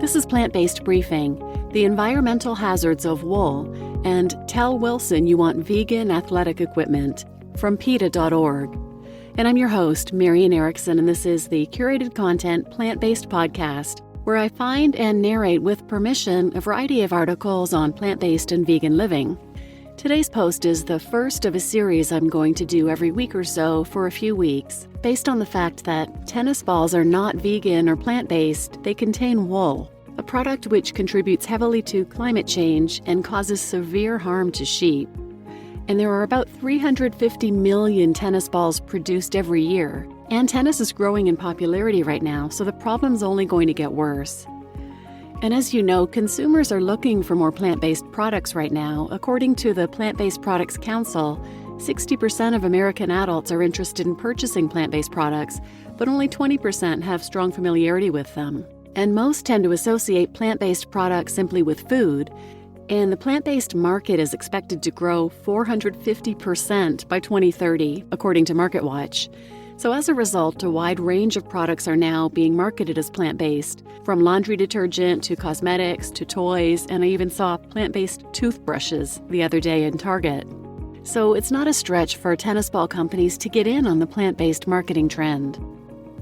This is Plant-Based Briefing, the environmental hazards of wool, and tell Wilson you want vegan athletic equipment from Peta.org. And I'm your host, Marian Erickson, and this is the curated content plant-based podcast, where I find and narrate with permission a variety of articles on plant-based and vegan living. Today's post is the first of a series I'm going to do every week or so for a few weeks, based on the fact that tennis balls are not vegan or plant-based. They contain wool, a product which contributes heavily to climate change and causes severe harm to sheep. And there are about 350 million tennis balls produced every year, and tennis is growing in popularity right now, so the problem's only going to get worse. And as you know, consumers are looking for more plant-based products right now. According to the Plant-Based Products Council, 60% of American adults are interested in purchasing plant-based products, but only 20% have strong familiarity with them. And most tend to associate plant-based products simply with food, and the plant-based market is expected to grow 450% by 2030, according to MarketWatch. So as a result, a wide range of products are now being marketed as plant-based, from laundry detergent to cosmetics to toys, and I even saw plant-based toothbrushes the other day in Target. So it's not a stretch for tennis ball companies to get in on the plant-based marketing trend.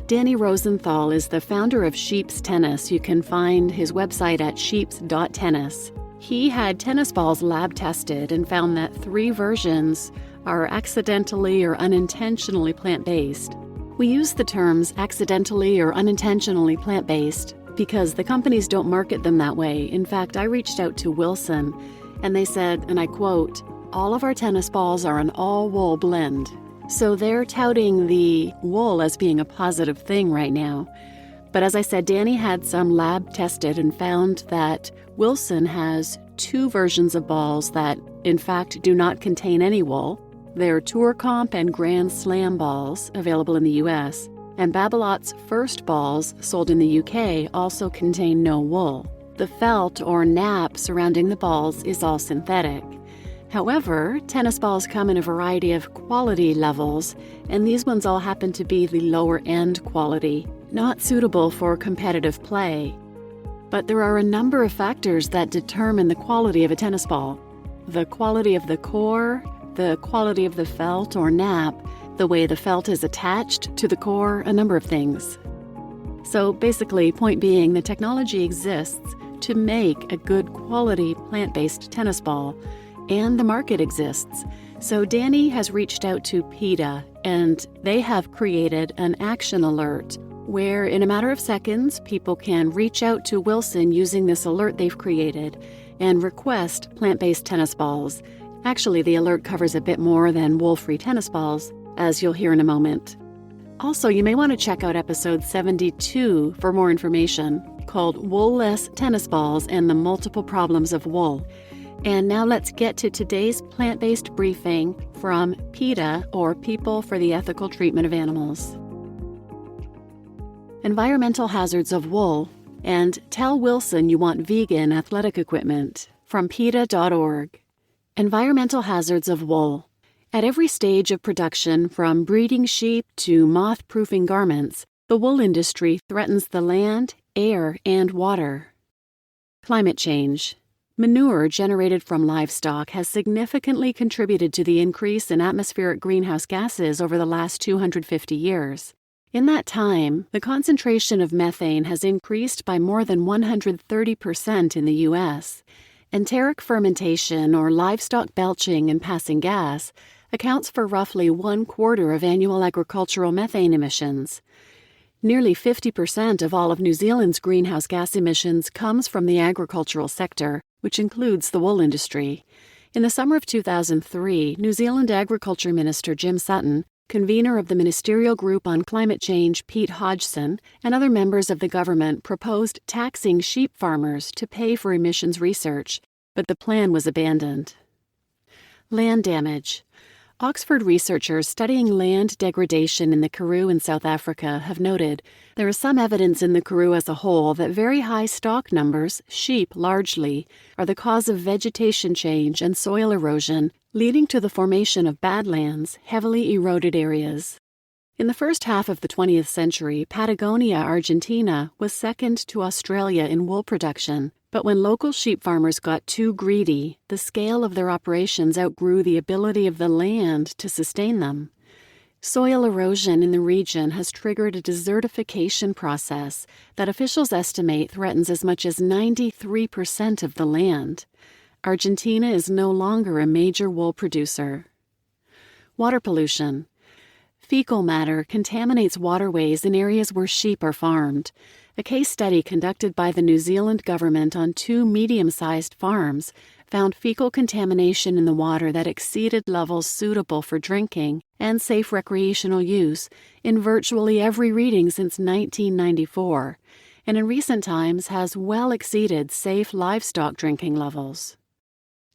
Danny Rosenthal is the founder of Sheeps.Tennis. You can find his website at Sheeps.Tennis. He had tennis balls lab tested and found that 3 versions are accidentally or unintentionally plant-based. We use the terms accidentally or unintentionally plant-based because the companies don't market them that way. In fact, I reached out to Wilson, and they said, and I quote, "All of our tennis balls are an all-wool blend." So they're touting the wool as being a positive thing right now. But as I said, Danny had some lab tested and found that Wilson has 2 versions of balls that, in fact, do not contain any wool. They're Tour Comp and Grand Slam balls, available in the U.S., and Babolat's First balls, sold in the U.K., also contain no wool. The felt or nap surrounding the balls is all synthetic. However, tennis balls come in a variety of quality levels, and these ones all happen to be the lower-end quality, not suitable for competitive play. But there are a number of factors that determine the quality of a tennis ball. The quality of the core, the quality of the felt or nap, the way the felt is attached to the core, a number of things. So basically, point being, the technology exists to make a good quality plant-based tennis ball, and the market exists. So Danny has reached out to PETA, and they have created an action alert where in a matter of seconds, people can reach out to Wilson using this alert they've created and request plant-based tennis balls. Actually, the alert covers a bit more than wool-free-tennisballs, as you'll hear in a moment. Also, you may want to check out episode 72 for more information, called Wool-less Tennis Balls and the Multiple Problems of Wool. And now let's get to today's plant-based briefing from PETA, or People for the Ethical Treatment of Animals. Environmental hazards of wool, and tell Wilson you want vegan athletic equipment from PETA.org. Environmental hazards of wool. At every stage of production, from breeding sheep to moth-proofing garments, the wool industry threatens the land, air, and water. Climate change. Manure generated from livestock has significantly contributed to the increase in atmospheric greenhouse gases over the last 250 years. In that time, the concentration of methane has increased by more than 130% in the U.S., enteric fermentation, or livestock belching and passing gas, accounts for roughly 1/4 of annual agricultural methane emissions. Nearly 50% of all of New Zealand's greenhouse gas emissions comes from the agricultural sector, which includes the wool industry. In the summer of 2003, New Zealand Agriculture Minister Jim Sutton, convener of the Ministerial Group on Climate Change Pete Hodgson, and other members of the government proposed taxing sheep farmers to pay for emissions research, but the plan was abandoned. Land damage. Oxford researchers studying land degradation in the Karoo in South Africa have noted there is some evidence in the Karoo as a whole that very high stock numbers, sheep largely, are the cause of vegetation change and soil erosion, leading to the formation of badlands, heavily eroded areas. In the first half of the 20th century, Patagonia, Argentina, was second to Australia in wool production. But when local sheep farmers got too greedy, the scale of their operations outgrew the ability of the land to sustain them. Soil erosion in the region has triggered a desertification process that officials estimate threatens as much as 93% of the land. Argentina is no longer a major wool producer. Water pollution. Fecal matter contaminates waterways in areas where sheep are farmed. A case study conducted by the New Zealand government on 2 medium-sized farms found fecal contamination in the water that exceeded levels suitable for drinking and safe recreational use in virtually every reading since 1994, and in recent times has well exceeded safe livestock drinking levels.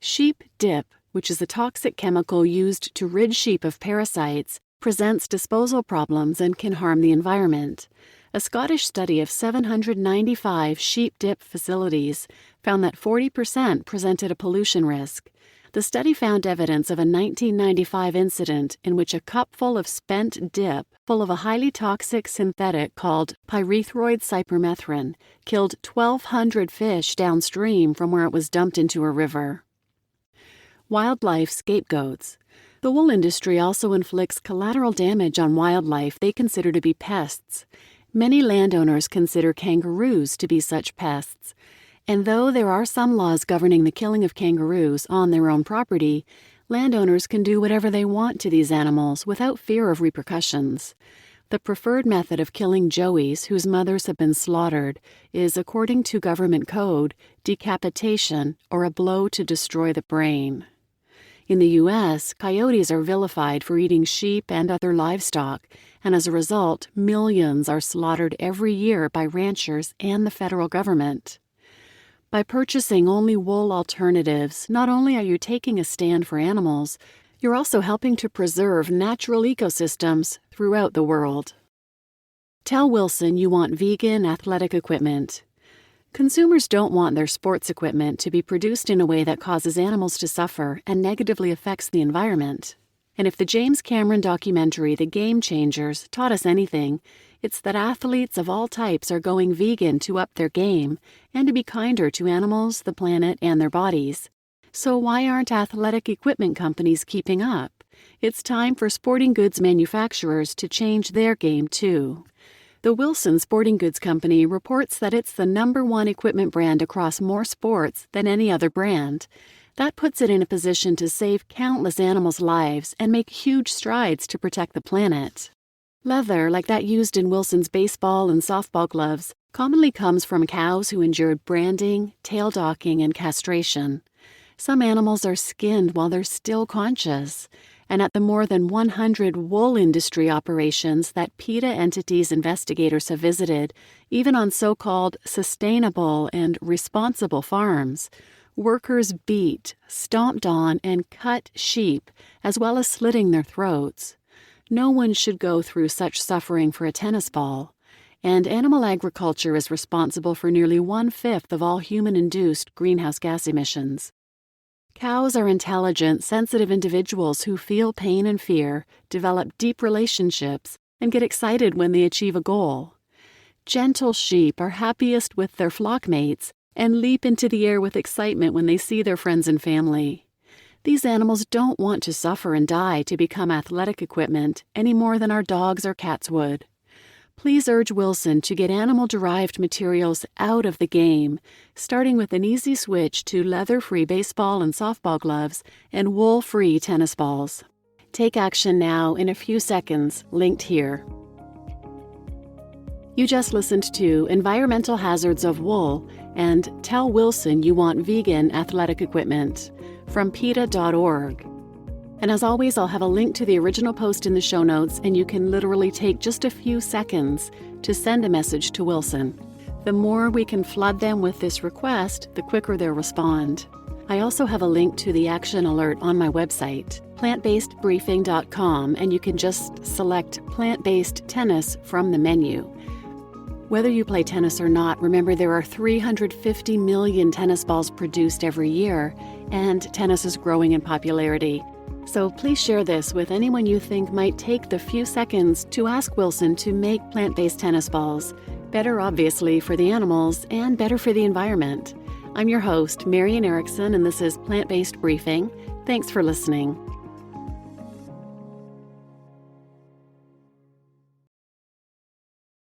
Sheepdip, which is a toxic chemical used to rid sheep of parasites, presents disposal problems and can harm the environment. A Scottish study of 795 sheepdip facilities found that 40% presented a pollution risk. The study found evidence of a 1995 incident in which a cupful of spent dip full of a highly toxic synthetic called pyrethroid cypermethrin killed 1,200 fish downstream from where it was dumped into a river. Wildlife scapegoats. The wool industry also inflicts collateral damage on wildlife they consider to be pests. Many landowners consider kangaroos to be such pests, and though there are some laws governing the killing of kangaroos on their own property, landowners can do whatever they want to these animals without fear of repercussions. The preferred method of killing joeys whose mothers have been slaughtered is, according to government code, decapitation or a blow to destroy the brain. In the U.S., coyotes are vilified for eating sheep and other livestock, and as a result, millions are slaughtered every year by ranchers and the federal government. By purchasing only wool alternatives, not only are you taking a stand for animals, you're also helping to preserve natural ecosystems throughout the world. Tell Wilson you want vegan athletic equipment. Consumers don't want their sports equipment to be produced in a way that causes animals to suffer and negatively affects the environment. And if the James Cameron documentary The Game Changers taught us anything, it's that athletes of all types are going vegan to up their game and to be kinder to animals, the planet, and their bodies. So why aren't athletic equipment companies keeping up? It's time for sporting goods manufacturers to change their game too. The Wilson Sporting Goods Company reports that it's the #1 equipment brand across more sports than any other brand. That puts it in a position to save countless animals' lives and make huge strides to protect the planet. Leather, like that used in Wilson's baseball and softball gloves, commonly comes from cows who endured branding, tail docking, and castration. Some animals are skinned while they're still conscious. And at the more than 100 wool industry operations that Peta entities investigators have visited, even on so-called sustainable and responsible farms, workers beat, stomped on, and cut sheep, as well as slitting their throats. No one should go through such suffering for a tennis ball. And animal agriculture is responsible for nearly 1/5 of all human-induced greenhouse gas emissions. Cows are intelligent, sensitive individuals who feel pain and fear, develop deep relationships, and get excited when they achieve a goal. Gentle sheep are happiest with their flock mates and leap into the air with excitement when they see their friends and family. These animals don't want to suffer and die to become athletic equipment any more than our dogs or cats would. Please urge Wilson to get animal-derived materials out of the game, starting with an easy switch to leather-free baseball and softball gloves and wool-free tennis balls. Take action now in a few seconds, linked here. You just listened to Environmental Hazards of Wool and Tell Wilson You Want Vegan Athletic Equipment from Peta.org. And as always, I'll have a link to the original post in the show notes, and you can literally take just a few seconds to send a message to Wilson. The more we can flood them with this request, the quicker they'll respond. I also have a link to the action alert on my website, plantbasedbriefing.com, and you can just select Plant-Based Tennis from the menu. Whether you play tennis or not, remember there are 350 million tennis balls produced every year, and tennis is growing in popularity. So please share this with anyone you think might take the few seconds to ask Wilson to make plant-based tennis balls. Better, obviously, for the animals and better for the environment. I'm your host, Marian Erickson, and this is Plant-Based Briefing. Thanks for listening.